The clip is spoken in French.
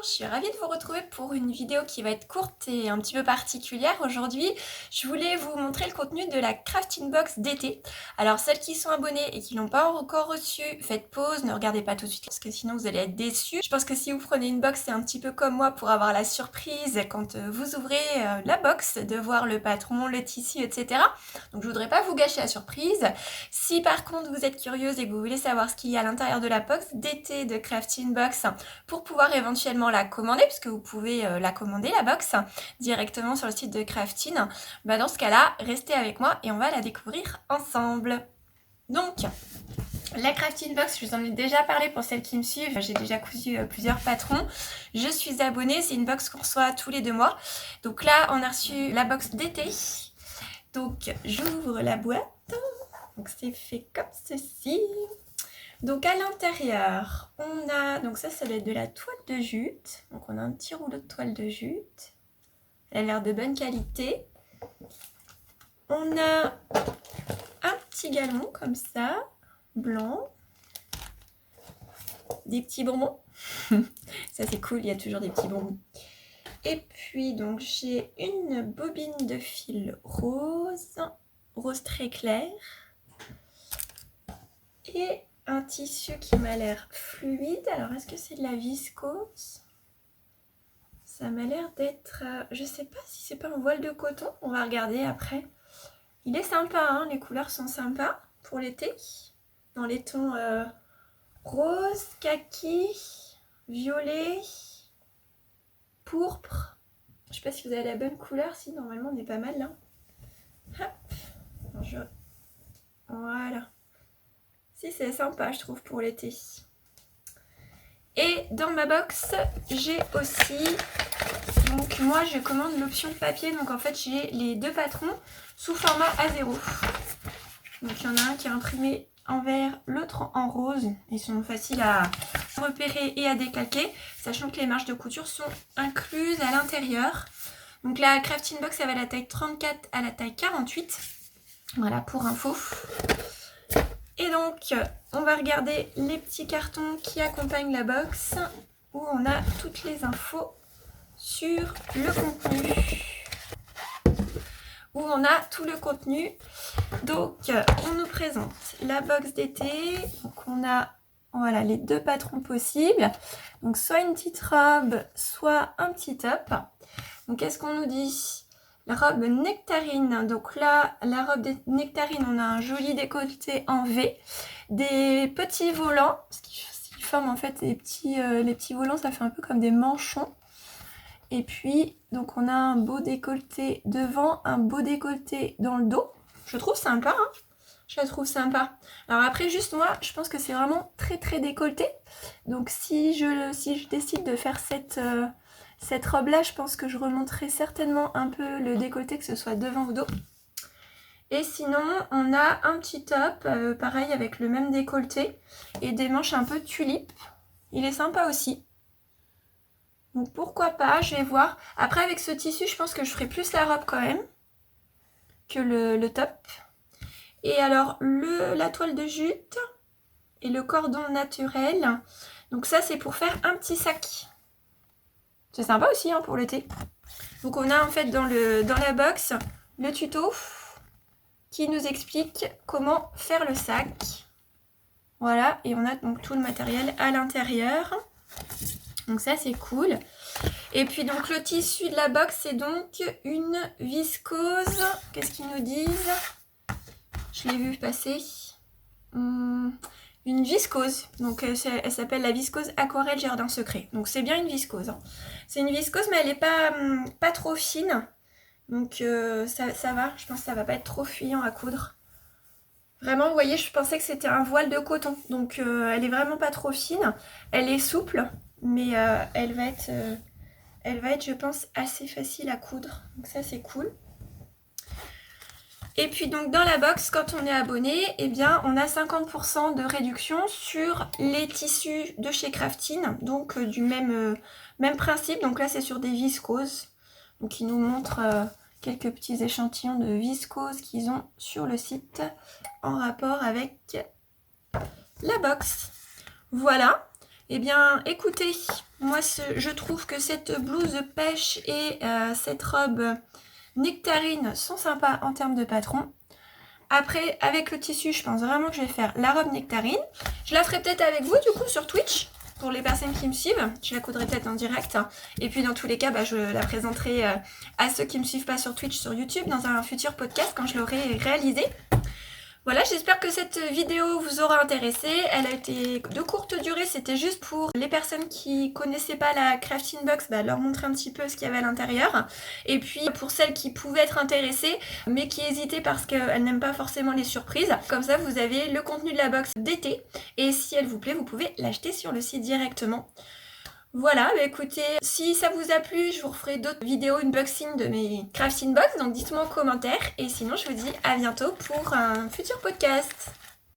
je suis ravie de vous retrouver pour une vidéo qui va être courte et un petit peu particulière. Aujourd'hui, je voulais vous montrer le contenu de la crafting box d'été. Alors celles qui sont abonnées et qui l'ont pas encore reçu, faites pause, ne regardez pas tout de suite parce que sinon vous allez être déçus. Je pense que si vous prenez une box, c'est un petit peu comme moi pour avoir la surprise quand vous ouvrez la box, de voir le patron, le tissu, etc. Donc je voudrais pas vous gâcher la surprise. Si par contre vous êtes curieuse et que vous voulez savoir ce qu'il y a à l'intérieur de la box d'été de crafting box pour pouvoir éventuellement la commander, puisque vous pouvez la commander la box directement sur le site de Crafting, bah dans ce cas-là, restez avec moi et on va la découvrir ensemble. Donc, la crafting box, je vous en ai déjà parlé pour celles qui me suivent, j'ai déjà cousu plusieurs patrons. Je suis abonnée, c'est une box qu'on reçoit tous les 2 mois. Donc là, on a reçu la box d'été. Donc, j'ouvre la boîte. Donc, c'est fait comme ceci. Donc à l'intérieur, on a, donc ça va être de la toile de jute. Donc on a un petit rouleau de toile de jute. Elle a l'air de bonne qualité. On a un petit galon comme ça, blanc. Des petits bonbons. Ça c'est cool, il y a toujours des petits bonbons. Et puis donc j'ai une bobine de fil rose, rose très clair. Et un tissu qui m'a l'air fluide. Alors, est-ce que c'est de la viscose? Ça m'a l'air d'être... je sais pas si c'est pas un voile de coton. On va regarder après. Il est sympa, hein, les couleurs sont sympas pour l'été. Dans les tons rose, kaki, violet, pourpre. Je sais pas si vous avez la bonne couleur. Si, normalement, on est pas mal là. Hop. Voilà. Si, c'est sympa, je trouve, pour l'été. Et dans ma box, j'ai aussi, donc moi je commande l'option papier, donc en fait j'ai les 2 patrons sous format A0. Donc il y en a un qui est imprimé en vert, l'autre en rose. Ils sont faciles à repérer et à décalquer, sachant que les marges de couture sont incluses à l'intérieur. Donc la crafting box, ça va de la taille 34 à la taille 48. Voilà pour info. Et donc, on va regarder les petits cartons qui accompagnent la box, où on a toutes les infos sur le contenu. Où on a tout le contenu. Donc, on nous présente la box d'été. Donc, on a voilà, les 2 patrons possibles. Donc, soit une petite robe, soit un petit top. Donc, qu'est-ce qu'on nous dit ? La robe nectarine, donc là, la robe nectarine, on a un joli décolleté en V, des petits volants, ce qui forme en fait les petits volants, ça fait un peu comme des manchons. Et puis, donc on a un beau décolleté devant, un beau décolleté dans le dos. Je trouve sympa, hein, je la trouve sympa. Alors après, juste moi, je pense que c'est vraiment très très décolleté. Donc si je décide de faire cette robe là, je pense que je remonterai certainement un peu le décolleté, que ce soit devant ou dos. Et sinon on a un petit top, pareil avec le même décolleté et des manches un peu tulipe. Il est sympa aussi. Donc pourquoi pas, je vais voir. Après avec ce tissu, je pense que je ferai plus la robe quand même que le top. Et alors la toile de jute et le cordon naturel. Donc ça c'est pour faire un petit sac. C'est sympa aussi hein, pour l'été. Donc on a en fait dans la box le tuto qui nous explique comment faire le sac. Voilà, et on a donc tout le matériel à l'intérieur. Donc ça c'est cool. Et puis donc le tissu de la box c'est donc une viscose. Qu'est-ce qu'ils nous disent? Je l'ai vu passer. Une viscose, donc elle s'appelle la viscose aquarelle jardin secret, donc c'est bien une viscose, hein. C'est une viscose mais elle n'est pas trop fine, donc ça va, je pense que ça va pas être trop fuyant à coudre. Vraiment, vous voyez, je pensais que c'était un voile de coton, donc elle est vraiment pas trop fine, elle est souple, mais elle va être, je pense, assez facile à coudre, donc ça c'est cool. Et puis donc dans la box, quand on est abonné, eh bien on a 50% de réduction sur les tissus de chez Crafting, donc du même principe. Donc là c'est sur des viscoses, donc ils nous montrent quelques petits échantillons de viscose qu'ils ont sur le site en rapport avec la box. Voilà, Eh bien, écoutez, moi je trouve que cette blouse pêche et cette robe nectarine sont sympas en termes de patron. Après, avec le tissu, je pense vraiment que je vais faire la robe nectarine. Je la ferai peut-être avec vous, du coup, sur Twitch, pour les personnes qui me suivent. Je la coudrai peut-être en direct. Et puis, dans tous les cas, je la présenterai à ceux qui ne me suivent pas sur Twitch, sur YouTube, dans un futur podcast, quand je l'aurai réalisé. Voilà, j'espère que cette vidéo vous aura intéressé. Elle a été de courte durée, c'était juste pour les personnes qui connaissaient pas la crafting box, leur montrer un petit peu ce qu'il y avait à l'intérieur. Et puis pour celles qui pouvaient être intéressées, mais qui hésitaient parce qu'elles n'aiment pas forcément les surprises, comme ça vous avez le contenu de la box d'été. Et si elle vous plaît, vous pouvez l'acheter sur le site directement. Voilà, écoutez, si ça vous a plu, je vous referai d'autres vidéos unboxing de mes crafting box, donc dites-moi en commentaire. Et sinon, je vous dis à bientôt pour un futur podcast.